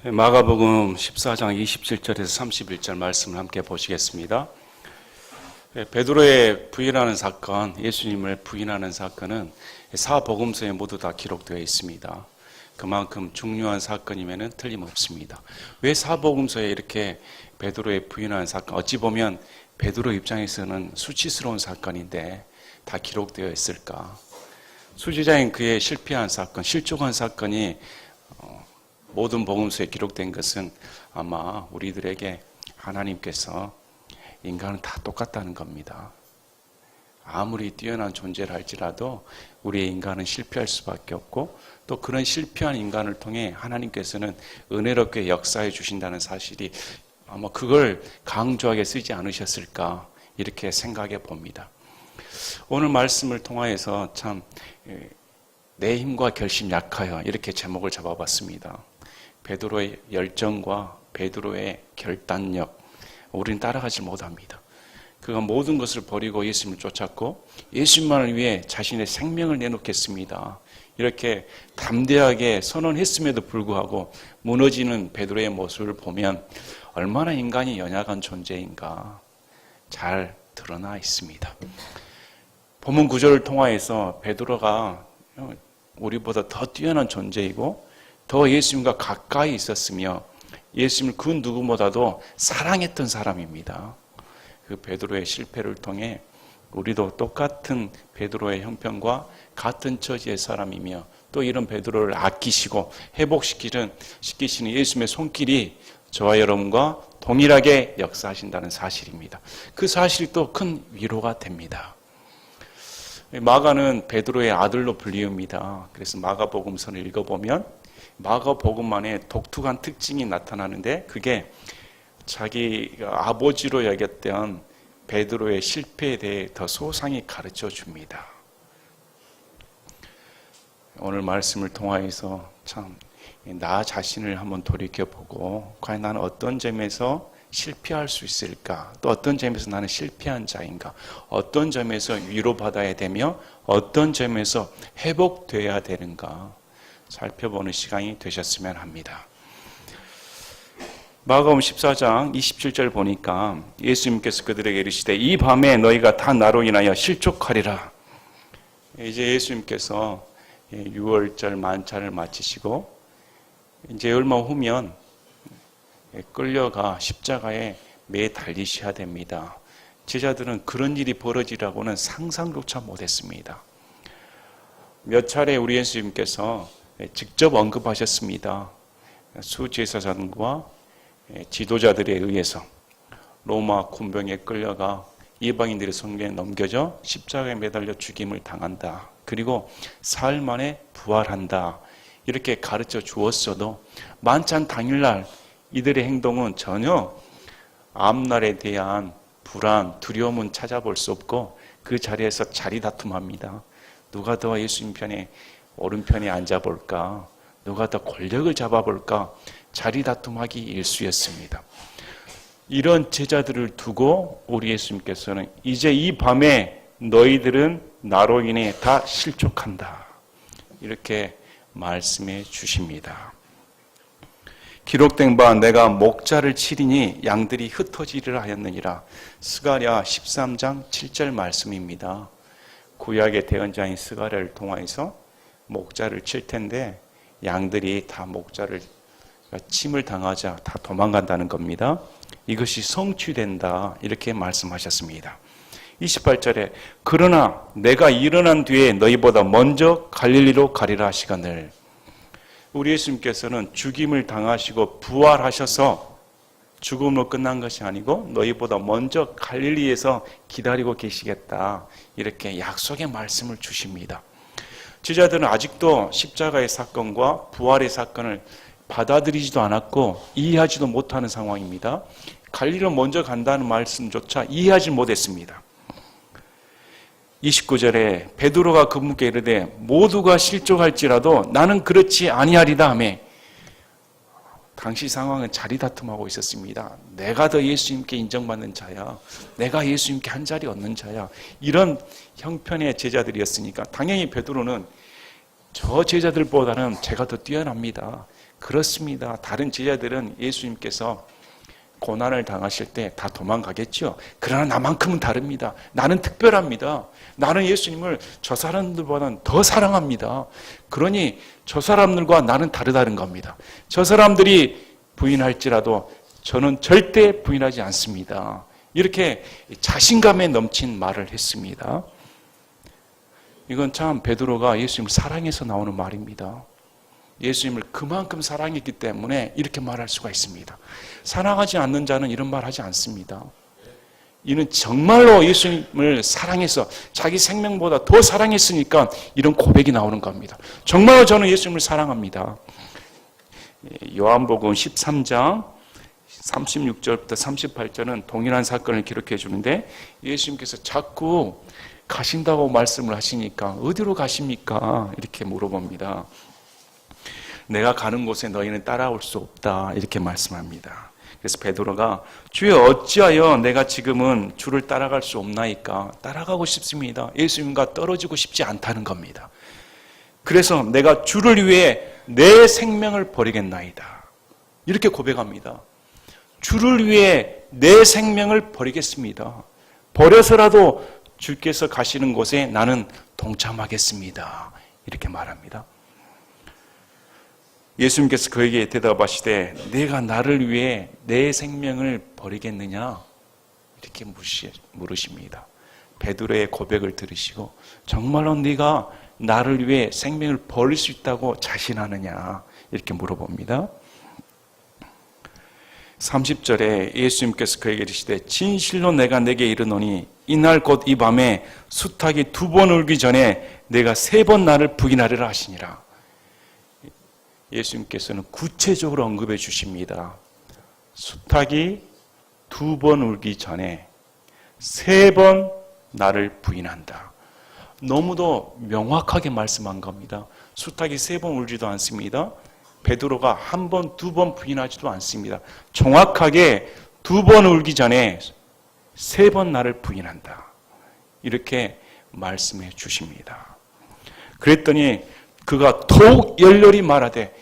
마가복음 14장 27절에서 31절 말씀을 함께 보시겠습니다. 베드로의 부인하는 사건, 예수님을 부인하는 사건은 사복음서에 모두 다 기록되어 있습니다. 그만큼 중요한 사건임에는 틀림없습니다. 왜 사복음서에 이렇게 베드로의 부인하는 사건, 어찌 보면 베드로 입장에서는 수치스러운 사건인데 다 기록되어 있을까? 수지자인 그의 실패한 사건, 실족한 사건이 모든 복음서에 기록된 것은 아마 우리들에게 하나님께서 인간은 다 똑같다는 겁니다. 아무리 뛰어난 존재를 할지라도 우리의 인간은 실패할 수밖에 없고, 또 그런 실패한 인간을 통해 하나님께서는 은혜롭게 역사해 주신다는 사실이 아마 그걸 강조하게 쓰지 않으셨을까, 이렇게 생각해 봅니다. 오늘 말씀을 통하여서 참 내 힘과 결심 약하여, 이렇게 제목을 잡아봤습니다. 베드로의 열정과 베드로의 결단력, 우리는 따라가지 못합니다. 그가 모든 것을 버리고 예수님을 쫓았고 예수님만을 위해 자신의 생명을 내놓겠습니다, 이렇게 담대하게 선언했음에도 불구하고 무너지는 베드로의 모습을 보면 얼마나 인간이 연약한 존재인가 잘 드러나 있습니다. 본문 구절을 통하여서 베드로가 우리보다 더 뛰어난 존재이고 더 예수님과 가까이 있었으며 예수님을 그 누구보다도 사랑했던 사람입니다. 그 베드로의 실패를 통해 우리도 똑같은 베드로의 형편과 같은 처지의 사람이며, 또 이런 베드로를 아끼시고 회복시키시는 예수님의 손길이 저와 여러분과 동일하게 역사하신다는 사실입니다. 그 사실이 또 큰 위로가 됩니다. 마가는 베드로의 아들로 불리웁니다. 그래서 마가복음서를 읽어보면 마가복음만의 독특한 특징이 나타나는데, 그게 자기가 아버지로 여겼던 베드로의 실패에 대해 더 소상히 가르쳐 줍니다. 오늘 말씀을 통하여서 참 나 자신을 한번 돌이켜보고, 과연 나는 어떤 점에서 실패할 수 있을까? 또 어떤 점에서 나는 실패한 자인가? 어떤 점에서 위로받아야 되며 어떤 점에서 회복돼야 되는가? 살펴보는 시간이 되셨으면 합니다. 마가복음 14장 27절 보니까 예수님께서 그들에게 이르시되 이 밤에 너희가 다 나로 인하여 실족하리라. 이제 예수님께서 6월절 만찬을 마치시고 이제 얼마 후면 끌려가 십자가에 매 달리셔야 됩니다. 제자들은 그런 일이 벌어지라고는 상상조차 못했습니다. 몇 차례 우리 예수님께서 직접 언급하셨습니다. 수제사장과 지도자들에 의해서 로마 군병에 끌려가 이방인들의 손에 넘겨져 십자가에 매달려 죽임을 당한다. 그리고 사흘 만에 부활한다. 이렇게 가르쳐 주었어도 만찬 당일날 이들의 행동은 전혀 앞날에 대한 불안, 두려움은 찾아볼 수 없고 그 자리에서 자리다툼합니다. 누가 더 예수님 편에 오른편에 앉아볼까? 누가 더 권력을 잡아볼까? 자리다툼하기 일쑤였습니다. 이런 제자들을 두고 우리 예수님께서는 이제 이 밤에 너희들은 나로 인해 다 실족한다, 이렇게 말씀해 주십니다. 기록된 바 내가 목자를 치리니 양들이 흩어지리라 하였느니라. 스가랴 13장 7절 말씀입니다. 구약의 대언자인 스가랴를 통해서 목자를 칠 텐데 양들이 다 목자를 침을 당하자 다 도망간다는 겁니다. 이것이 성취된다, 이렇게 말씀하셨습니다. 28절에 그러나 내가 일어난 뒤에 너희보다 먼저 갈릴리로 가리라 하시거늘. 우리 예수님께서는 죽임을 당하시고 부활하셔서 죽음으로 끝난 것이 아니고 너희보다 먼저 갈릴리에서 기다리고 계시겠다, 이렇게 약속의 말씀을 주십니다. 제자들은 아직도 십자가의 사건과 부활의 사건을 받아들이지도 않았고 이해하지도 못하는 상황입니다. 갈릴리로 먼저 간다는 말씀조차 이해하지 못했습니다. 29절에 베드로가 그분께 이르되 모두가 실족할지라도 나는 그렇지 아니하리다 하며, 당시 상황은 자리다툼하고 있었습니다. 내가 더 예수님께 인정받는 자야, 내가 예수님께 한 자리 얻는 자야, 이런 형편의 제자들이었으니까 당연히 베드로는 저 제자들보다는 제가 더 뛰어납니다, 그렇습니다. 다른 제자들은 예수님께서 고난을 당하실 때 다 도망가겠죠. 그러나 나만큼은 다릅니다. 나는 특별합니다. 나는 예수님을 저 사람들보다는 더 사랑합니다. 그러니 저 사람들과 나는 다르다는 겁니다. 저 사람들이 부인할지라도 저는 절대 부인하지 않습니다. 이렇게 자신감에 넘친 말을 했습니다. 이건 참 베드로가 예수님을 사랑해서 나오는 말입니다. 예수님을 그만큼 사랑했기 때문에 이렇게 말할 수가 있습니다. 사랑하지 않는 자는 이런 말 하지 않습니다. 이는 정말로 예수님을 사랑해서 자기 생명보다 더 사랑했으니까 이런 고백이 나오는 겁니다. 정말로 저는 예수님을 사랑합니다. 요한복음 13장 36절부터 38절은 동일한 사건을 기록해 주는데 예수님께서 자꾸 가신다고 말씀을 하시니까 어디로 가십니까? 이렇게 물어봅니다. 내가 가는 곳에 너희는 따라올 수 없다 이렇게 말씀합니다. 그래서 베드로가 주여 어찌하여 내가 지금은 주를 따라갈 수 없나이까? 따라가고 싶습니다. 예수님과 떨어지고 싶지 않다는 겁니다. 그래서 내가 주를 위해 내 생명을 버리겠나이다. 이렇게 고백합니다. 주를 위해 내 생명을 버리겠습니다. 버려서라도 주께서 가시는 곳에 나는 동참하겠습니다. 이렇게 말합니다. 예수님께서 그에게 대답하시되 내가 나를 위해 내 생명을 버리겠느냐? 이렇게 물으십니다. 베드로의 고백을 들으시고 정말로 네가 나를 위해 생명을 버릴 수 있다고 자신하느냐? 이렇게 물어봅니다. 30절에 예수님께서 그에게 이르시되 진실로 내가 내게 이르노니 이날 곧 이 밤에 수탉이 2번 울기 전에 내가 3번 나를 부인하리라 하시니라. 예수님께서는 구체적으로 언급해 주십니다. 수탉이 2번 울기 전에 3번 나를 부인한다. 너무도 명확하게 말씀한 겁니다. 수탉이 3번 울지도 않습니다. 베드로가 1번, 2번 부인하지도 않습니다. 정확하게 2번 울기 전에 3번 나를 부인한다. 이렇게 말씀해 주십니다. 그랬더니 그가 더욱 열렬히 말하되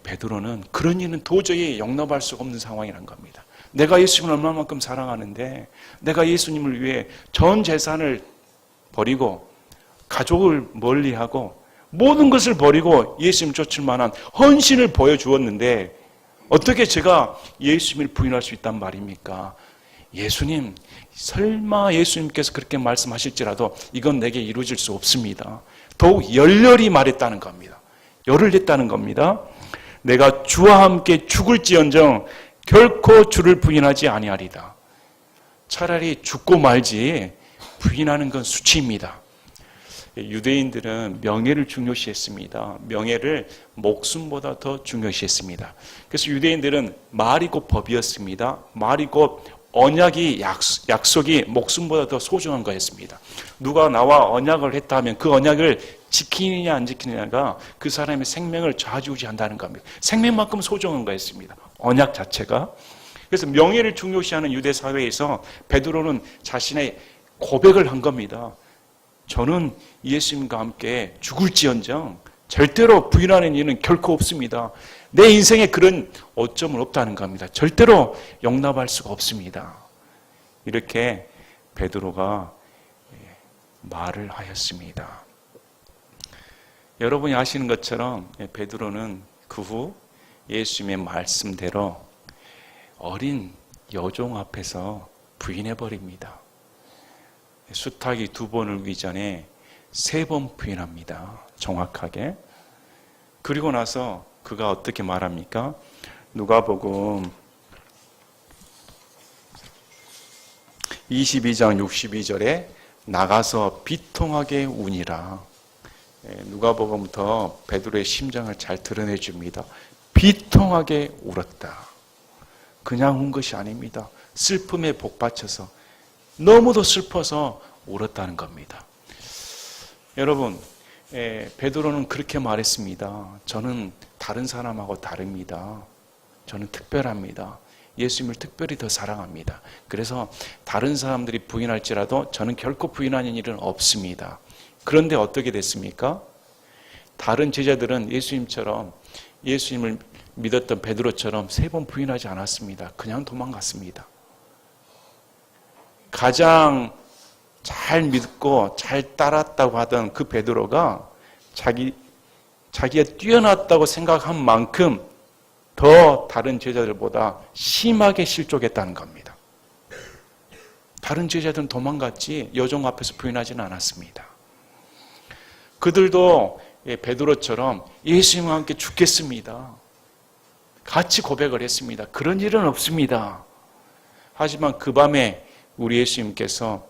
베드로는 그런 일은 도저히 용납할 수가 없는 상황이란 겁니다. 내가 예수님을 얼마만큼 사랑하는데 내가 예수님을 위해 전 재산을 버리고 가족을 멀리하고 모든 것을 버리고 예수님 쫓을 만한 헌신을 보여주었는데 어떻게 제가 예수님을 부인할 수 있단 말입니까? 예수님, 설마 예수님께서 그렇게 말씀하실지라도 이건 내게 이루어질 수 없습니다. 더욱 열렬히 말했다는 겁니다. 열을 냈다는 겁니다. 내가 주와 함께 죽을지언정 결코 주를 부인하지 아니하리다. 차라리 죽고 말지 부인하는 건 수치입니다. 유대인들은 명예를 중요시했습니다. 명예를 목숨보다 더 중요시했습니다. 그래서 유대인들은 말이 곧 법이었습니다. 말이 곧 언약이 약속이 목숨보다 더 소중한 거였습니다. 누가 나와 언약을 했다 하면 그 언약을 지키느냐 안 지키느냐가 그 사람의 생명을 좌지우지한다는 겁니다. 생명만큼 소중한 거였습니다. 언약 자체가. 그래서 명예를 중요시하는 유대 사회에서 베드로는 자신의 고백을 한 겁니다. 저는 예수님과 함께 죽을지언정 절대로 부인하는 일은 결코 없습니다. 내 인생에 그런 오점은 없다는 겁니다. 절대로 용납할 수가 없습니다. 이렇게 베드로가 말을 하였습니다. 여러분이 아시는 것처럼 베드로는 그 후 예수님의 말씀대로 어린 여종 앞에서 부인해버립니다. 수탉이 2번 울기 전에 3번 부인합니다. 정확하게. 그리고 나서 그가 어떻게 말합니까? 누가복음 22장 62절에 나가서 비통하게 우니라. 누가복음부터 베드로의 심정을 잘 드러내 줍니다. 비통하게 울었다. 그냥 운 것이 아닙니다. 슬픔에 복받쳐서 너무도 슬퍼서 울었다는 겁니다. 여러분, 베드로는 그렇게 말했습니다. 저는 다른 사람하고 다릅니다. 저는 특별합니다. 예수님을 특별히 더 사랑합니다. 그래서 다른 사람들이 부인할지라도 저는 결코 부인하는 일은 없습니다. 그런데 어떻게 됐습니까? 다른 제자들은 예수님처럼 예수님을 믿었던 베드로처럼 3번 부인하지 않았습니다. 그냥 도망갔습니다. 가장 잘 믿고 잘 따랐다고 하던 그 베드로가 자기가 뛰어났다고 생각한 만큼 더 다른 제자들보다 심하게 실족했다는 겁니다. 다른 제자들은 도망갔지 여종 앞에서 부인하지는 않았습니다. 그들도 베드로처럼 예수님과 함께 죽겠습니다. 같이 고백을 했습니다. 그런 일은 없습니다. 하지만 그 밤에 우리 예수님께서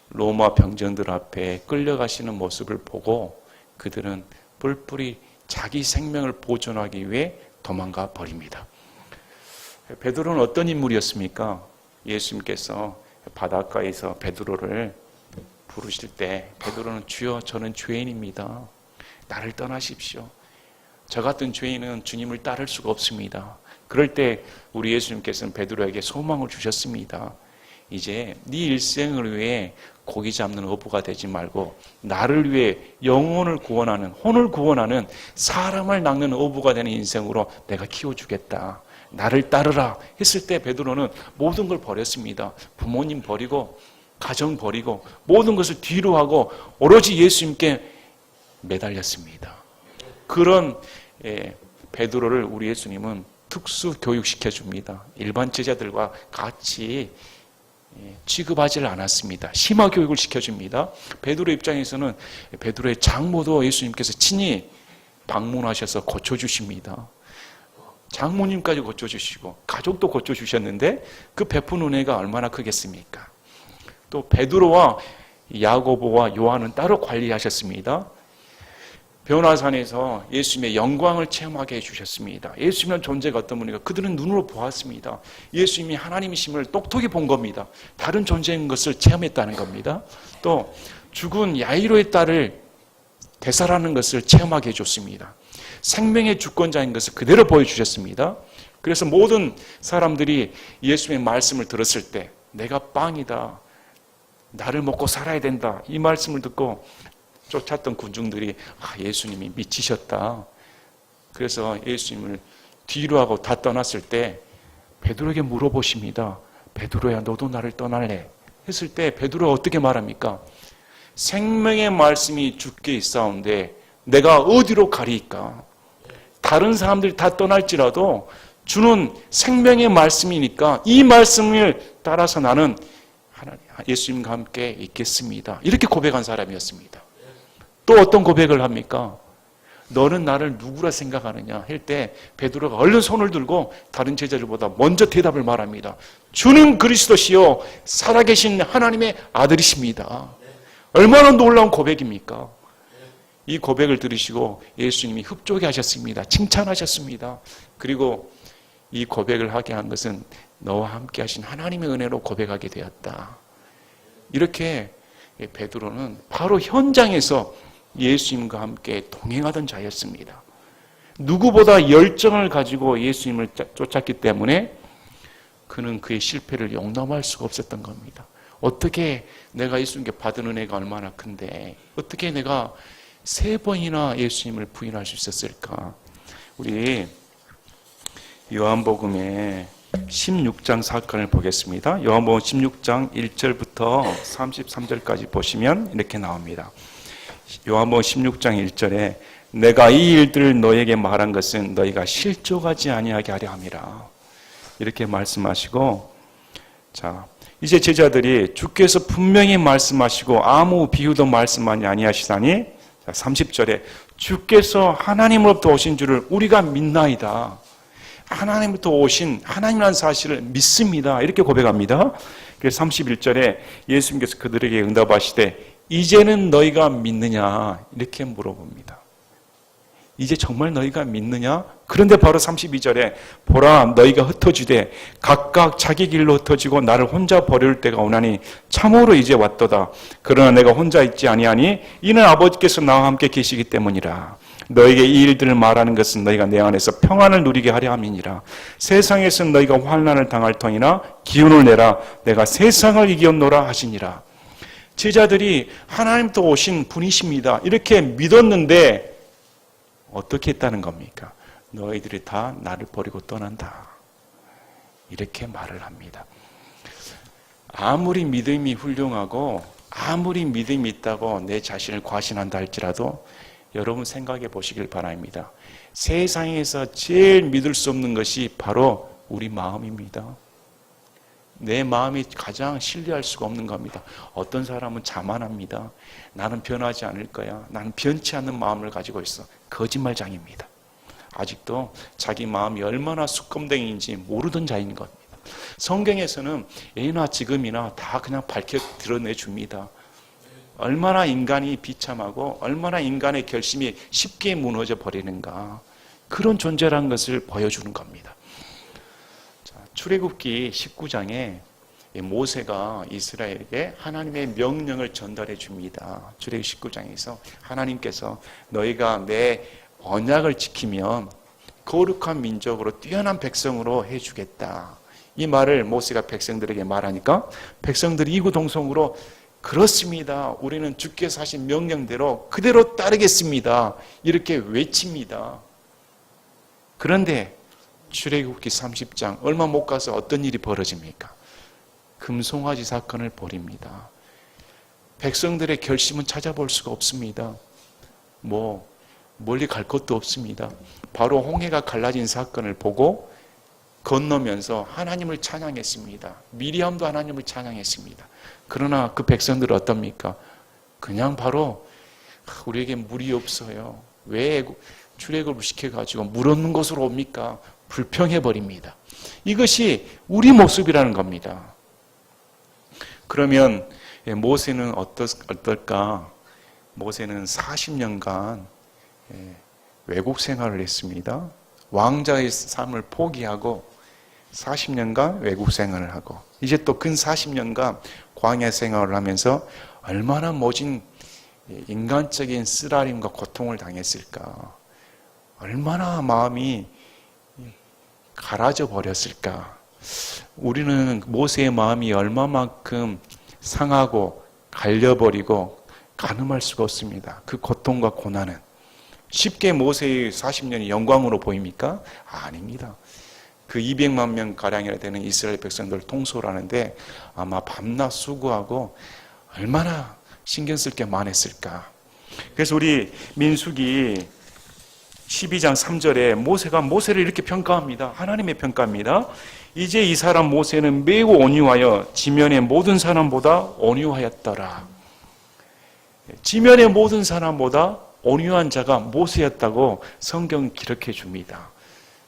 로마 병정들 앞에 끌려가시는 모습을 보고 그들은 뿔뿔이 자기 생명을 보존하기 위해 도망가 버립니다. 베드로는 어떤 인물이었습니까? 예수님께서 바닷가에서 베드로를 부르실 때 베드로는 주여 저는 죄인입니다. 나를 떠나십시오. 저 같은 죄인은 주님을 따를 수가 없습니다. 그럴 때 우리 예수님께서는 베드로에게 소망을 주셨습니다. 이제 네 일생을 위해 고기 잡는 어부가 되지 말고 나를 위해 영혼을 구원하는, 혼을 구원하는, 사람을 낚는 어부가 되는 인생으로 내가 키워주겠다. 나를 따르라 했을 때 베드로는 모든 걸 버렸습니다. 부모님 버리고 가정 버리고 모든 것을 뒤로 하고 오로지 예수님께 매달렸습니다. 그런 베드로를 우리 예수님은 특수 교육시켜 줍니다. 일반 제자들과 같이 취급하지를 않았습니다. 심화 교육을 시켜줍니다. 베드로 입장에서는 베드로의 장모도 예수님께서 친히 방문하셔서 고쳐주십니다. 장모님까지 고쳐주시고 가족도 고쳐주셨는데 그 베푼 은혜가 얼마나 크겠습니까? 또 베드로와 야고보와 요한은 따로 관리하셨습니다. 변화산에서 예수님의 영광을 체험하게 해주셨습니다. 예수님의 존재가 어떤 분인가 그들은 눈으로 보았습니다. 예수님이 하나님이심을 똑똑히 본 겁니다. 다른 존재인 것을 체험했다는 겁니다. 또 죽은 야이로의 딸을 대사라는 것을 체험하게 해줬습니다. 생명의 주권자인 것을 그대로 보여주셨습니다. 그래서 모든 사람들이 예수님의 말씀을 들었을 때 내가 빵이다. 나를 먹고 살아야 된다. 이 말씀을 듣고 쫓았던 군중들이 예수님이 미치셨다. 그래서 예수님을 뒤로 하고 다 떠났을 때 베드로에게 물어보십니다. 베드로야 너도 나를 떠날래? 했을 때 베드로가 어떻게 말합니까? 생명의 말씀이 주께 있사온데 내가 어디로 가리이까? 다른 사람들이 다 떠날지라도 주는 생명의 말씀이니까 이 말씀을 따라서 나는 예수님과 함께 있겠습니다. 이렇게 고백한 사람이었습니다. 또 어떤 고백을 합니까? 너는 나를 누구라 생각하느냐 할 때 베드로가 얼른 손을 들고 다른 제자들보다 먼저 대답을 말합니다. 주는 그리스도시요 살아계신 하나님의 아들이십니다. 얼마나 놀라운 고백입니까? 이 고백을 들으시고 예수님이 흡족해 하셨습니다. 칭찬하셨습니다. 그리고 이 고백을 하게 한 것은 너와 함께 하신 하나님의 은혜로 고백하게 되었다. 이렇게 베드로는 바로 현장에서 예수님과 함께 동행하던 자였습니다. 누구보다 열정을 가지고 예수님을 쫓았기 때문에 그는 그의 실패를 용납할 수가 없었던 겁니다. 어떻게 내가 예수님께 받은 은혜가 얼마나 큰데 어떻게 내가 3번이나 예수님을 부인할 수 있었을까? 우리 요한복음의 16장 사건을 보겠습니다. 요한복음 16장 1절부터 33절까지 보시면 이렇게 나옵니다. 요한복음 16장 1절에 내가 이 일들을 너에게 말한 것은 너희가 실족하지 아니하게 하려 함이라. 이렇게 말씀하시고, 자, 이제 제자들이 주께서 분명히 말씀하시고 아무 비유도 말씀하지 아니하시다니, 30절에 주께서 하나님으로부터 오신 줄을 우리가 믿나이다. 하나님부터 오신 하나님이라는 사실을 믿습니다. 이렇게 고백합니다. 그래서 31절에 예수님께서 그들에게 응답하시되 이제는 너희가 믿느냐? 이렇게 물어봅니다. 이제 정말 너희가 믿느냐? 그런데 바로 32절에 보라 너희가 흩어지되 각각 자기 길로 흩어지고 나를 혼자 버릴 때가 오나니 참으로 이제 왔도다. 그러나 내가 혼자 있지 아니하니 이는 아버지께서 나와 함께 계시기 때문이라. 너에게 이 일들을 말하는 것은 너희가 내 안에서 평안을 누리게 하려 함이니라. 세상에서는 너희가 환난을 당할 터이나 기운을 내라. 내가 세상을 이겼노라 하시니라. 제자들이 하나님부터 오신 분이십니다. 이렇게 믿었는데 어떻게 했다는 겁니까? 너희들이 다 나를 버리고 떠난다. 이렇게 말을 합니다. 아무리 믿음이 훌륭하고 아무리 믿음이 있다고 내 자신을 과신한다 할지라도 여러분 생각해 보시길 바랍니다. 세상에서 제일 믿을 수 없는 것이 바로 우리 마음입니다. 내 마음이 가장 신뢰할 수가 없는 겁니다. 어떤 사람은 자만합니다. 나는 변하지 않을 거야. 나는 변치 않는 마음을 가지고 있어. 거짓말장입니다. 아직도 자기 마음이 얼마나 수검댕이인지 모르던 자인 겁니다. 성경에서는 예나 지금이나 다 그냥 밝혀 드러내 줍니다. 얼마나 인간이 비참하고 얼마나 인간의 결심이 쉽게 무너져 버리는가, 그런 존재라는 것을 보여주는 겁니다. 자, 출애굽기 19장에 모세가 이스라엘에게 하나님의 명령을 전달해 줍니다. 출애굽기 19장에서 하나님께서 너희가 내 언약을 지키면 거룩한 민족으로 뛰어난 백성으로 해주겠다. 이 말을 모세가 백성들에게 말하니까 백성들이 이구동성으로 그렇습니다. 우리는 주께서 하신 명령대로 그대로 따르겠습니다. 이렇게 외칩니다. 그런데 출애굽기 30장 얼마 못 가서 어떤 일이 벌어집니까? 금송아지 사건을 벌입니다. 백성들의 결심은 찾아볼 수가 없습니다. 멀리 갈 것도 없습니다. 바로 홍해가 갈라진 사건을 보고 건너면서 하나님을 찬양했습니다. 미리암도 하나님을 찬양했습니다. 그러나 그 백성들은 어떻습니까? 그냥 바로 우리에게 물이 없어요. 왜 출애굽을 시켜가지고 물 없는 곳으로 옵니까? 불평해버립니다. 이것이 우리 모습이라는 겁니다. 그러면 모세는 어떨까? 모세는 40년간 외국 생활을 했습니다. 왕자의 삶을 포기하고 40년간 외국 생활을 하고 이제 또 근 40년간 광야 생활을 하면서 얼마나 모진 인간적인 쓰라림과 고통을 당했을까, 얼마나 마음이 가라져 버렸을까. 우리는 모세의 마음이 얼마만큼 상하고 갈려버리고 가늠할 수가 없습니다. 그 고통과 고난은 쉽게 모세의 40년이 영광으로 보입니까? 아닙니다. 그 200만 명 가량이나 되는 이스라엘 백성들을 통솔 하는데 아마 밤낮 수고하고 얼마나 신경 쓸 게 많았을까. 그래서 우리 민수기 12장 3절에 모세가 모세를 이렇게 평가합니다. 하나님의 평가입니다. 이제 이 사람 모세는 매우 온유하여 지면의 모든 사람보다 온유하였더라. 지면의 모든 사람보다 온유한 자가 모세였다고 성경은 기록해 줍니다.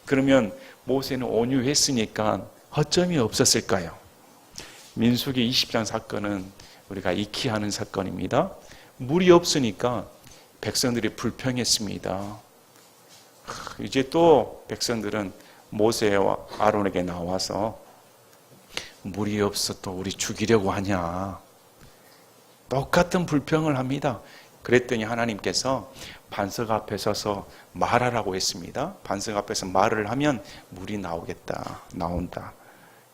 그러면 모세는 온유했으니까 허점이 없었을까요? 민수기 20장 사건은 우리가 익히 아는 사건입니다. 물이 없으니까 백성들이 불평했습니다. 이제 또 백성들은 모세와 아론에게 나와서 물이 없어 또 우리 죽이려고 하냐, 똑같은 불평을 합니다. 그랬더니 하나님께서 반석 앞에 서서 말하라고 했습니다. 반석 앞에서 말을 하면 물이 나온다.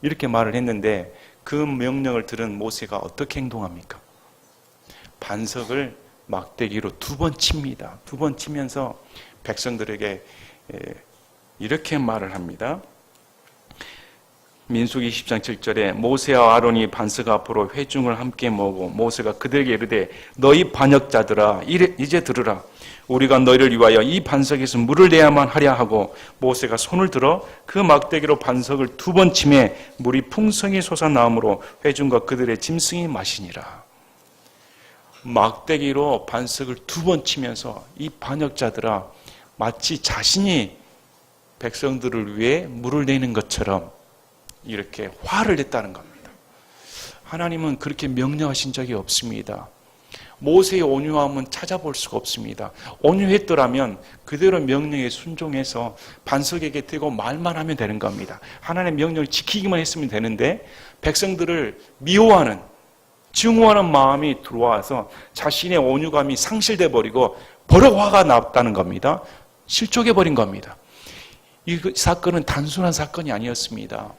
이렇게 말을 했는데 그 명령을 들은 모세가 어떻게 행동합니까? 반석을 막대기로 2번 칩니다. 2번 치면서 백성들에게 이렇게 말을 합니다. 민수기 20장 7절에 모세와 아론이 반석 앞으로 회중을 함께 모으고 모세가 그들에게 이르되 너희 반역자들아 이제 들으라. 우리가 너희를 위하여 이 반석에서 물을 내야만 하랴 하고 모세가 손을 들어 그 막대기로 반석을 2번 치매 물이 풍성히 솟아나오므로 회중과 그들의 짐승이 마시니라. 막대기로 반석을 2번 치면서 이 반역자들아 마치 자신이 백성들을 위해 물을 내는 것처럼 이렇게 화를 냈다는 겁니다. 하나님은 그렇게 명령하신 적이 없습니다. 모세의 온유함은 찾아볼 수가 없습니다. 온유했더라면 그대로 명령에 순종해서 반석에게 대고 말만 하면 되는 겁니다. 하나님의 명령을 지키기만 했으면 되는데 백성들을 미워하는, 증오하는 마음이 들어와서 자신의 온유감이 상실돼 버리고 버럭 화가 났다는 겁니다. 실족해 버린 겁니다. 이 사건은 단순한 사건이 아니었습니다.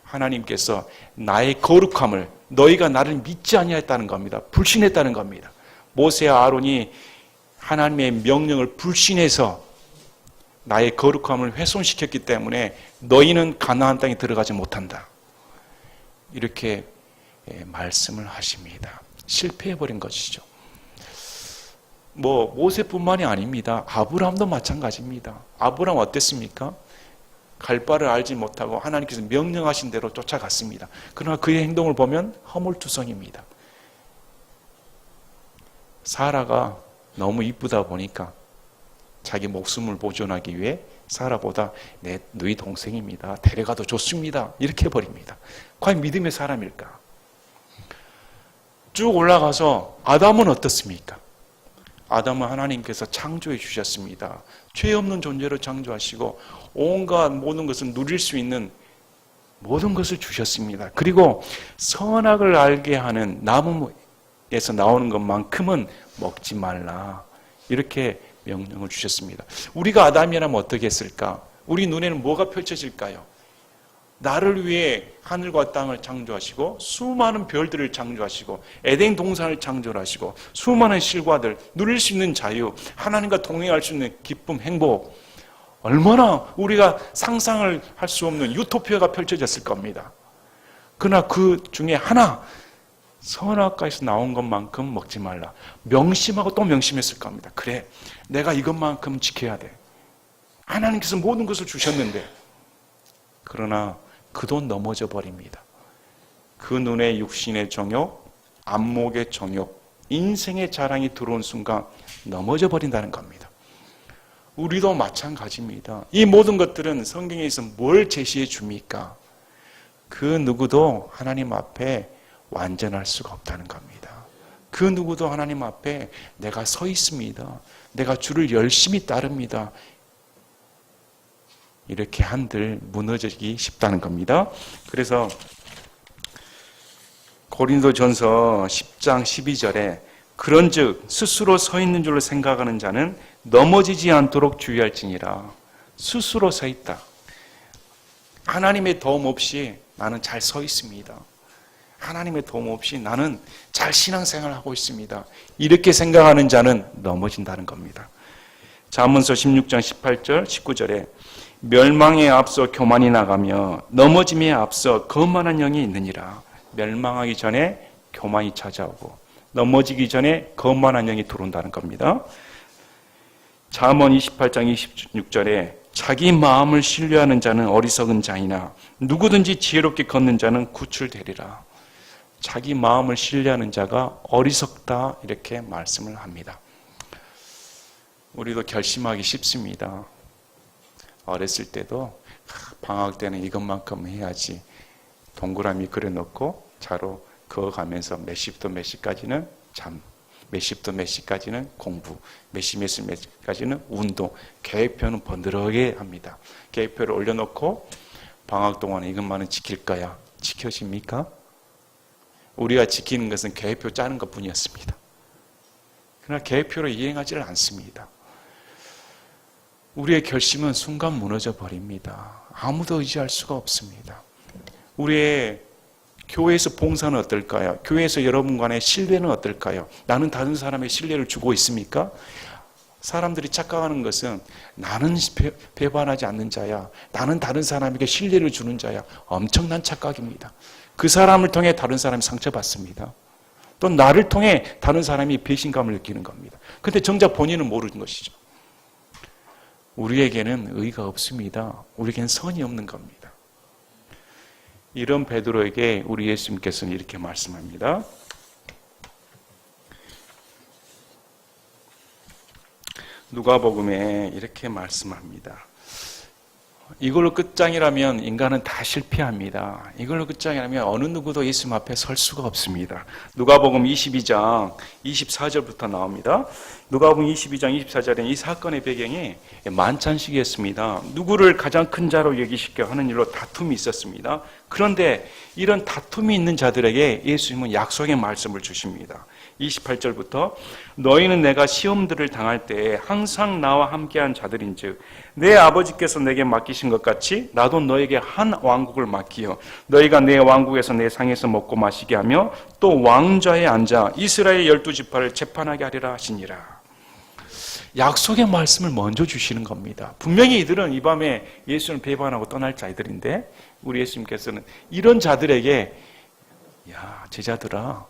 하나님께서 나의 거룩함을, 너희가 나를 믿지 아니했다는 겁니다. 불신했다는 겁니다. 모세와 아론이 하나님의 명령을 불신해서 나의 거룩함을 훼손시켰기 때문에 너희는 가나안 땅에 들어가지 못한다. 이렇게 말씀을 하십니다. 실패해버린 것이죠. 모세뿐만이 아닙니다. 아브라함도 마찬가지입니다. 아브라함 어땠습니까? 갈 바를 알지 못하고 하나님께서 명령하신 대로 쫓아갔습니다. 그러나 그의 행동을 보면 허물투성입니다. 사라가 너무 이쁘다 보니까 자기 목숨을 보존하기 위해 사라보다 너희 동생입니다. 데려가도 좋습니다. 이렇게 해버립니다. 과연 믿음의 사람일까? 쭉 올라가서 아담은 어떻습니까? 아담은 하나님께서 창조해 주셨습니다. 죄 없는 존재로 창조하시고 온갖 모든 것을 누릴 수 있는 모든 것을 주셨습니다. 그리고 선악을 알게 하는 나무에서 나오는 것만큼은 먹지 말라. 이렇게 명령을 주셨습니다. 우리가 아담이라면 어떻게 했을까? 우리 눈에는 뭐가 펼쳐질까요? 나를 위해 하늘과 땅을 창조하시고 수많은 별들을 창조하시고 에덴 동산을 창조하시고 수많은 실과들, 누릴 수 있는 자유, 하나님과 동행할 수 있는 기쁨, 행복, 얼마나 우리가 상상을 할 수 없는 유토피아가 펼쳐졌을 겁니다. 그러나 그 중에 하나, 선악과에서 나온 것만큼 먹지 말라. 명심하고 또 명심했을 겁니다. 그래, 내가 이것만큼 지켜야 돼. 하나님께서 모든 것을 주셨는데. 그러나 그 돈 넘어져 버립니다. 그 눈에 육신의 정욕, 안목의 정욕, 인생의 자랑이 들어온 순간 넘어져 버린다는 겁니다. 우리도 마찬가지입니다. 이 모든 것들은 성경에서 뭘 제시해 줍니까? 그 누구도 하나님 앞에 완전할 수가 없다는 겁니다. 그 누구도 하나님 앞에 내가 서 있습니다. 내가 주를 열심히 따릅니다. 이렇게 한들 무너지기 쉽다는 겁니다. 그래서 고린도전서 10장 12절에 그런즉 스스로 서 있는 줄로 생각하는 자는 넘어지지 않도록 주의할지니라. 스스로 서 있다. 하나님의 도움 없이 나는 잘 서 있습니다. 하나님의 도움 없이 나는 잘 신앙생활을 하고 있습니다. 이렇게 생각하는 자는 넘어진다는 겁니다. 잠언서 16장 18절 19절에 멸망에 앞서 교만이 나가며 넘어짐에 앞서 거만한 영이 있느니라. 멸망하기 전에 교만이 찾아오고 넘어지기 전에 거만한 영이 들어온다는 겁니다. 잠언 28장 26절에 자기 마음을 신뢰하는 자는 어리석은 자이나 누구든지 지혜롭게 걷는 자는 구출되리라. 자기 마음을 신뢰하는 자가 어리석다 이렇게 말씀을 합니다. 우리도 결심하기 쉽습니다. 어렸을 때도 방학 때는 이것만큼 해야지 동그라미 그려놓고 자로 그어가면서 몇 시부터 몇 시까지는 잠, 몇 시부터 몇 시까지는 공부, 몇 시까지는 운동, 계획표는 번들어게 합니다. 계획표를 올려놓고 방학 동안에 이것만은 지킬 거야. 지켜집니까? 우리가 지키는 것은 계획표 짜는 것뿐이었습니다. 그러나 계획표로 이행하지를 않습니다. 우리의 결심은 순간 무너져 버립니다. 아무도 의지할 수가 없습니다. 우리의 교회에서 봉사는 어떨까요? 교회에서 여러분 간의 신뢰는 어떨까요? 나는 다른 사람의 신뢰를 주고 있습니까? 사람들이 착각하는 것은 나는 배반하지 않는 자야. 나는 다른 사람에게 신뢰를 주는 자야. 엄청난 착각입니다. 그 사람을 통해 다른 사람이 상처받습니다. 또 나를 통해 다른 사람이 배신감을 느끼는 겁니다. 그런데 정작 본인은 모르는 것이죠. 우리에게는 의의가 없습니다. 우리에게는 선이 없는 겁니다. 이런 베드로에게 우리 예수님께서는 이렇게 말씀합니다. 누가복음에 이렇게 말씀합니다. 이걸로 끝장이라면 인간은 다 실패합니다. 이걸로 끝장이라면 어느 누구도 예수님 앞에 설 수가 없습니다. 누가복음 22장 24절부터 나옵니다. 누가복음 22장 24절에는 이 사건의 배경이 만찬식이었습니다. 누구를 가장 큰 자로 여기시켜 하는 일로 다툼이 있었습니다. 그런데 이런 다툼이 있는 자들에게 예수님은 약속의 말씀을 주십니다. 28절부터 너희는 내가 시험들을 당할 때에 항상 나와 함께한 자들인즉 내 아버지께서 내게 맡기신 것 같이 나도 너에게 한 왕국을 맡기어 너희가 내 왕국에서 내 상에서 먹고 마시게 하며 또 왕좌에 앉아 이스라엘 12지파를 재판하게 하리라 하시니라. 약속의 말씀을 먼저 주시는 겁니다. 분명히 이들은 이 밤에 예수를 배반하고 떠날 자들인데 우리 예수님께서는 이런 자들에게 야, 제자들아,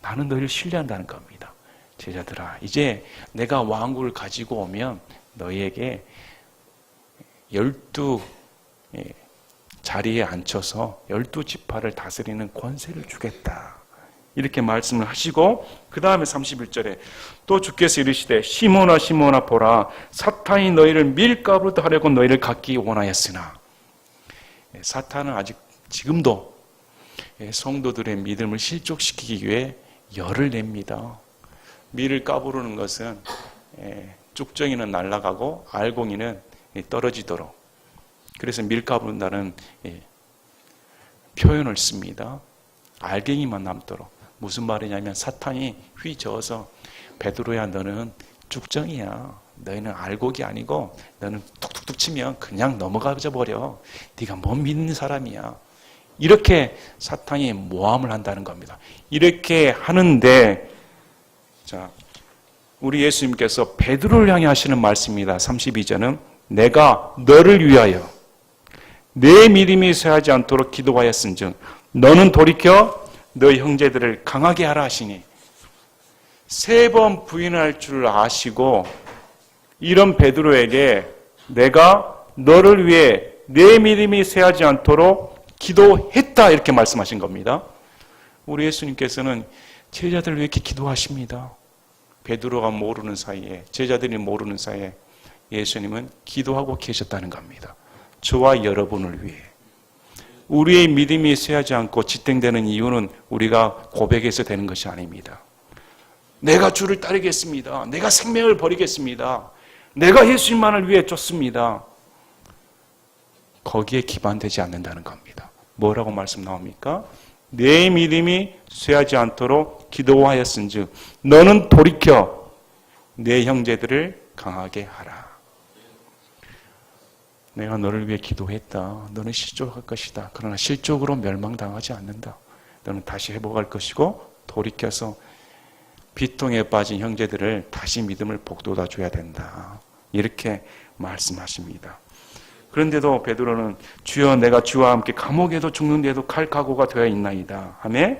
나는 너희를 신뢰한다는 겁니다. 제자들아, 이제 내가 왕국을 가지고 오면 너희에게 12 자리에 앉혀서 12지파를 다스리는 권세를 주겠다. 이렇게 말씀을 하시고 그 다음에 31절에 또 주께서 이르시되 시몬아 시몬아 보라 사탄이 너희를 밀가루로 하려고 너희를 갖기 원하였으나 사탄은 아직 지금도 성도들의 믿음을 실족시키기 위해 열을 냅니다. 밀을 까부르는 것은 쭉정이는 날아가고 알곡이는 떨어지도록 그래서 밀 까부른다는 표현을 씁니다. 알갱이만 남도록. 무슨 말이냐면 사탄이 휘저어서 베드로야 너는 쭉정이야. 너희는 알곡이 아니고 너는 툭툭툭 치면 그냥 넘어가져 버려. 네가 못 믿는 사람이야. 이렇게 사탄이 모함을 한다는 겁니다. 이렇게 하는데 자, 우리 예수님께서 베드로를 향해 하시는 말씀입니다. 32절은 내가 너를 위하여 내 믿음이 쇠하지 않도록 기도하였은즉 너는 돌이켜 너희 형제들을 강하게 하라 하시니 3번 부인할 줄 아시고 이런 베드로에게 내가 너를 위해 내 믿음이 쇠하지 않도록 기도했다 이렇게 말씀하신 겁니다. 우리 예수님께서는 제자들을 왜 이렇게 기도하십니다. 베드로가 모르는 사이에 제자들이 모르는 사이에 예수님은 기도하고 계셨다는 겁니다. 저와 여러분을 위해 우리의 믿음이 쇠하지 않고 지탱되는 이유는 우리가 고백해서 되는 것이 아닙니다. 내가 주를 따르겠습니다. 내가 생명을 버리겠습니다. 내가 예수님만을 위해 쫓습니다. 거기에 기반되지 않는다는 겁니다. 뭐라고 말씀 나옵니까? 내 믿음이 쇠하지 않도록 기도하였은즉 너는 돌이켜 내 형제들을 강하게 하라. 내가 너를 위해 기도했다. 너는 실족할 것이다. 그러나 실족으로 멸망당하지 않는다. 너는 다시 회복할 것이고 돌이켜서 비통에 빠진 형제들을 다시 믿음을 복돋아 줘야 된다. 이렇게 말씀하십니다. 그런데도 베드로는 주여 내가 주와 함께 감옥에도 죽는데도 갈 각오가 되어 있나이다 하며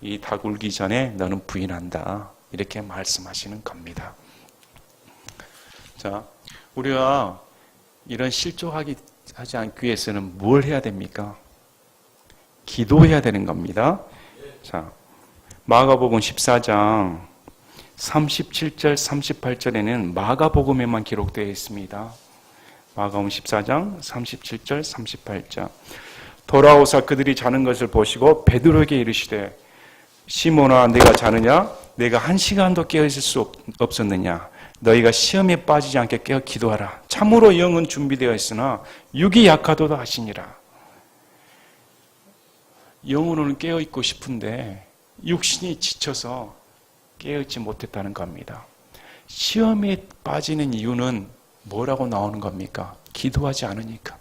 이 닭 울기 전에 너는 부인한다. 이렇게 말씀하시는 겁니다. 자, 우리가 이런 실족하지 않기 위해서는 뭘 해야 됩니까? 기도해야 되는 겁니다. 자, 마가복음 14장 37절 38절에는 마가복음에만 기록되어 있습니다. 마가복음 14장 37절 38절 돌아오사 그들이 자는 것을 보시고 베드로에게 이르시되 시몬아 네가 자느냐? 내가 1시간도 깨어있을 수 없었느냐? 너희가 시험에 빠지지 않게 깨어 기도하라. 참으로 영은 준비되어 있으나 육이 약하도다 하시니라. 영으로는 깨어있고 싶은데 육신이 지쳐서 깨어있지 못했다는 겁니다. 시험에 빠지는 이유는 뭐라고 나오는 겁니까? 기도하지 않으니까.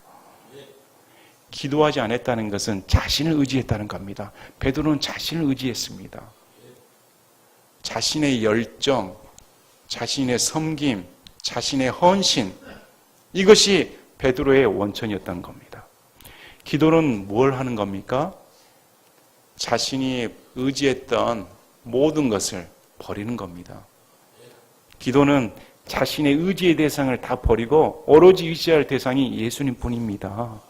기도하지 않았다는 것은 자신을 의지했다는 겁니다. 베드로는 자신을 의지했습니다. 자신의 열정, 자신의 섬김, 자신의 헌신, 이것이 베드로의 원천이었던 겁니다. 기도는 뭘 하는 겁니까? 자신이 의지했던 모든 것을 버리는 겁니다. 기도는 자신의 의지의 대상을 다 버리고 오로지 의지할 대상이 예수님 뿐입니다.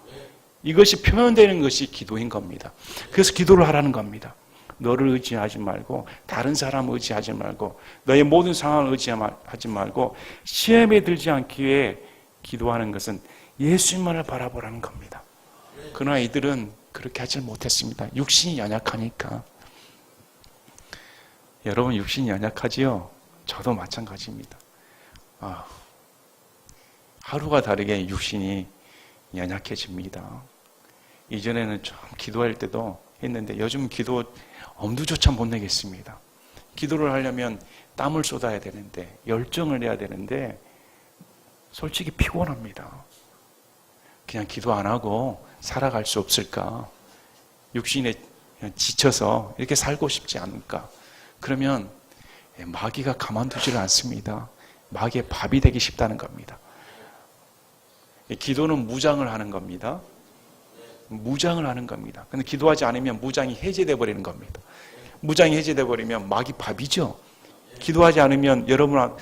이것이 표현되는 것이 기도인 겁니다. 그래서 기도를 하라는 겁니다. 너를 의지하지 말고 다른 사람 의지하지 말고 너의 모든 상황을 의지하지 말고 시험에 들지 않기 위해 기도하는 것은 예수님만을 바라보라는 겁니다. 그러나 이들은 그렇게 하지 못했습니다. 육신이 연약하니까. 여러분 육신이 연약하지요? 저도 마찬가지입니다. 하루가 다르게 육신이 연약해집니다. 이전에는 좀 기도할 때도 했는데 요즘 기도 엄두조차 못 내겠습니다. 기도를 하려면 땀을 쏟아야 되는데 열정을 내야 되는데 솔직히 피곤합니다. 그냥 기도 안 하고 살아갈 수 없을까? 육신에 그냥 지쳐서 이렇게 살고 싶지 않을까? 그러면 마귀가 가만두지를 않습니다. 마귀의 밥이 되기 쉽다는 겁니다. 기도는 무장을 하는 겁니다. 무장을 하는 겁니다. 근데 기도하지 않으면 무장이 해제되어 버리는 겁니다. 무장이 해제되어 버리면 마귀 밥이죠. 기도하지 않으면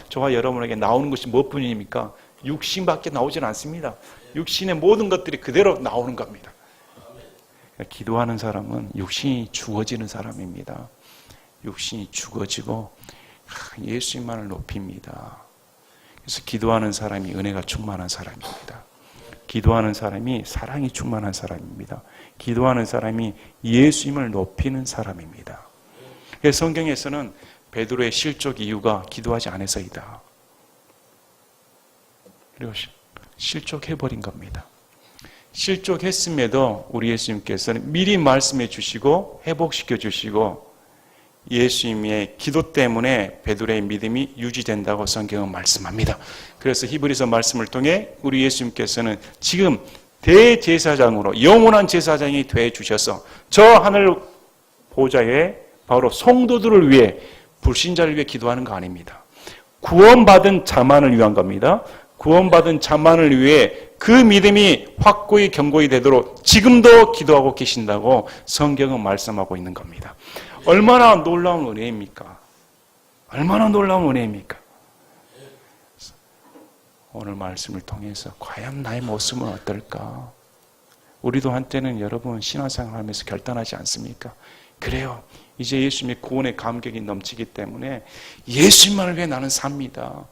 저와 여러분에게 나오는 것이 무엇뿐입니까? 육신밖에 나오질 않습니다. 육신의 모든 것들이 그대로 나오는 겁니다. 기도하는 사람은 육신이 죽어지는 사람입니다. 육신이 죽어지고 예수님만을 높입니다. 그래서 기도하는 사람이 은혜가 충만한 사람입니다. 기도하는 사람이 사랑이 충만한 사람입니다. 기도하는 사람이 예수님을 높이는 사람입니다. 그래서 성경에서는 베드로의 실족 이유가 기도하지 않아서이다. 그리고 실족해버린 겁니다. 실족했음에도 우리 예수님께서는 미리 말씀해 주시고 회복시켜 주시고 예수님의 기도 때문에 베드로의 믿음이 유지된다고 성경은 말씀합니다. 그래서 히브리서 말씀을 통해 우리 예수님께서는 지금 대제사장으로 영원한 제사장이 되어 주셔서 저 하늘 보좌에 바로 성도들을 위해 불신자를 위해 기도하는 거 아닙니다. 구원받은 자만을 위한 겁니다. 구원받은 자만을 위해 그 믿음이 확고히 견고히 되도록 지금도 기도하고 계신다고 성경은 말씀하고 있는 겁니다. 얼마나 놀라운 은혜입니까? 얼마나 놀라운 은혜입니까? 오늘 말씀을 통해서 과연 나의 모습은 어떨까? 우리도 한때는 여러분 신앙생활 하면서 결단하지 않습니까? 그래요. 이제 예수님의 구원의 감격이 넘치기 때문에 예수님만을 위해 나는 삽니다.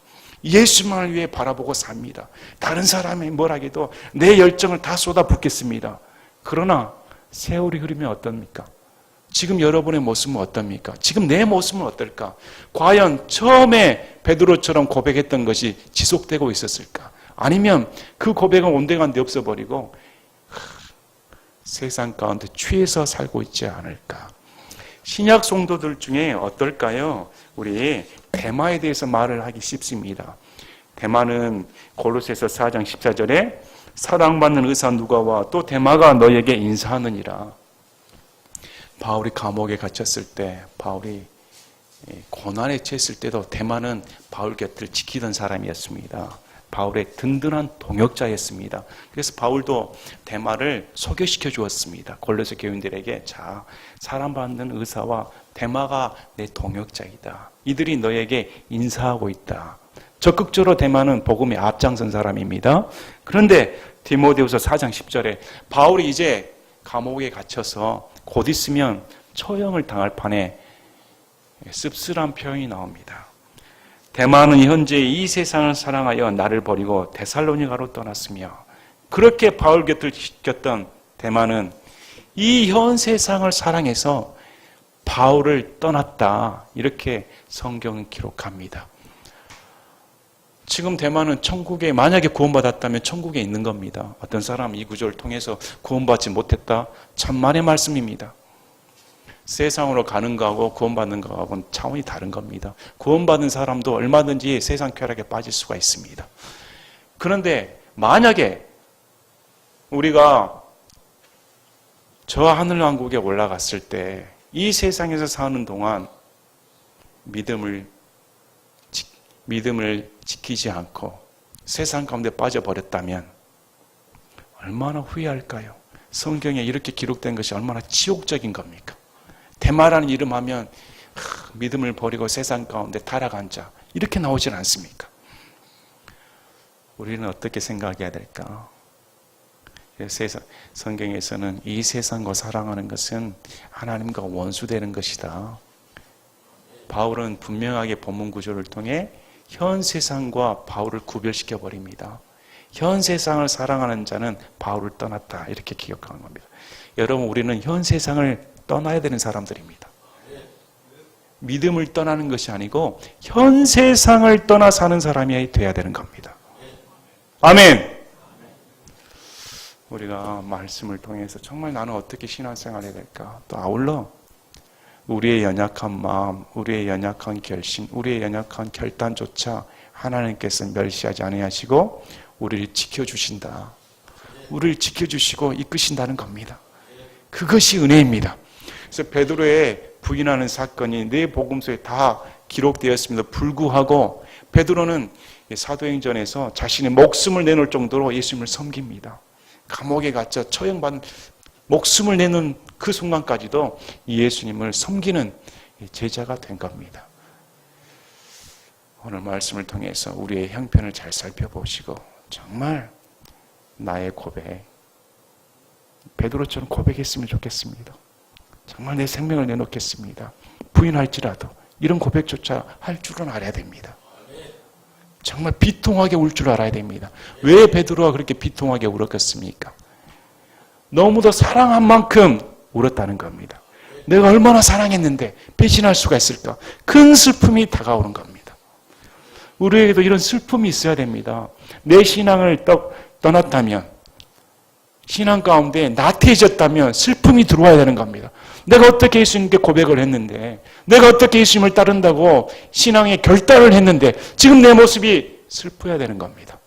예수님만을 위해 바라보고 삽니다. 다른 사람이 뭘 하게도 내 열정을 다 쏟아붓겠습니다. 그러나 세월이 흐르면 어떻습니까? 지금 여러분의 모습은 어떻습니까? 지금 내 모습은 어떨까? 과연 처음에 베드로처럼 고백했던 것이 지속되고 있었을까? 아니면 그 고백은 온데간데 없어버리고 세상 가운데 취해서 살고 있지 않을까? 신약 성도들 중에 어떨까요? 우리 데마에 대해서 말을 하기 쉽습니다. 데마는 골로새서 4장 14절에 사랑받는 의사 누가와 또 데마가 너에게 인사하느니라. 바울이 감옥에 갇혔을 때, 바울이 고난에 처했을 때도 데마는 바울 곁을 지키던 사람이었습니다. 바울의 든든한 동역자였습니다. 그래서 바울도 데마를 소개시켜 주었습니다. 골로새 교인들에게 자, 사랑받는 의사와 데마가 내 동역자이다. 이들이 너에게 인사하고 있다. 적극적으로 데마는 복음에 앞장선 사람입니다. 그런데 디모데후서 4장 10절에 바울이 이제 감옥에 갇혀서 곧 있으면 처형을 당할 판에 씁쓸한 표현이 나옵니다. 데마는 현재 이 세상을 사랑하여 나를 버리고 데살로니가로 떠났으며, 그렇게 바울 곁을 지켰던 데마는 이 현 세상을 사랑해서 바울을 떠났다. 이렇게 성경은 기록합니다. 지금 데마는 천국에 만약에 구원받았다면 천국에 있는 겁니다. 어떤 사람 이 구절을 통해서 구원받지 못했다. 천만의 말씀입니다. 세상으로 가는 거하고 구원받는 거하고는 차원이 다른 겁니다. 구원받은 사람도 얼마든지 세상 쾌락에 빠질 수가 있습니다. 그런데 만약에 우리가 저 하늘왕국에 올라갔을 때 이 세상에서 사는 동안 믿음을 지키지 않고 세상 가운데 빠져버렸다면 얼마나 후회할까요? 성경에 이렇게 기록된 것이 얼마나 치욕적인 겁니까? 데마라는 이름 하면 믿음을 버리고 세상 가운데 타락한 자, 이렇게 나오질 않습니까? 우리는 어떻게 생각해야 될까? 성경에서는 이 세상과 사랑하는 것은 하나님과 원수되는 것이다. 바울은 분명하게 본문 구조를 통해 현 세상과 바울을 구별시켜 버립니다. 현 세상을 사랑하는 자는 바울을 떠났다. 이렇게 기억하는 겁니다. 여러분, 우리는 현 세상을 떠나야 되는 사람들입니다. 믿음을 떠나는 것이 아니고 현 세상을 떠나 사는 사람이 되어야 되는 겁니다. 아멘. 우리가 말씀을 통해서 정말 나는 어떻게 신앙생활을 해야 될까? 또 아울러 우리의 연약한 마음, 우리의 연약한 결심, 우리의 연약한 결단조차 하나님께서 멸시하지 아니하시고 우리를 지켜주신다. 우리를 지켜주시고 이끄신다는 겁니다. 그것이 은혜입니다. 그래서 베드로의 부인하는 사건이 내 복음서에 다 기록되었음에도 불구하고 베드로는 사도행전에서 자신의 목숨을 내놓을 정도로 예수님을 섬깁니다. 감옥에 갇혀 처형받은 목숨을 내는 그 순간까지도 예수님을 섬기는 제자가 된 겁니다. 오늘 말씀을 통해서 우리의 형편을 잘 살펴보시고 정말 나의 고백, 베드로처럼 고백했으면 좋겠습니다. 정말 내 생명을 내놓겠습니다. 부인할지라도 이런 고백조차 할 줄은 알아야 됩니다. 정말 비통하게 울 줄 알아야 됩니다. 왜 베드로가 그렇게 비통하게 울었겠습니까? 너무도 사랑한 만큼 울었다는 겁니다. 내가 얼마나 사랑했는데 배신할 수가 있을까? 큰 슬픔이 다가오는 겁니다. 우리에게도 이런 슬픔이 있어야 됩니다. 내 신앙을 떠났다면, 신앙 가운데 나태해졌다면 슬픔이 들어와야 되는 겁니다. 내가 어떻게 예수님께 고백을 했는데, 내가 어떻게 예수님을 따른다고 신앙의 결단을 했는데 지금 내 모습이 슬퍼야 되는 겁니다.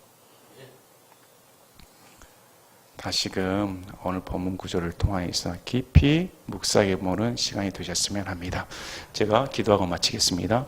다시금 오늘 본문 구절을 통하여서 깊이 묵상해 보는 시간이 되셨으면 합니다. 제가 기도하고 마치겠습니다.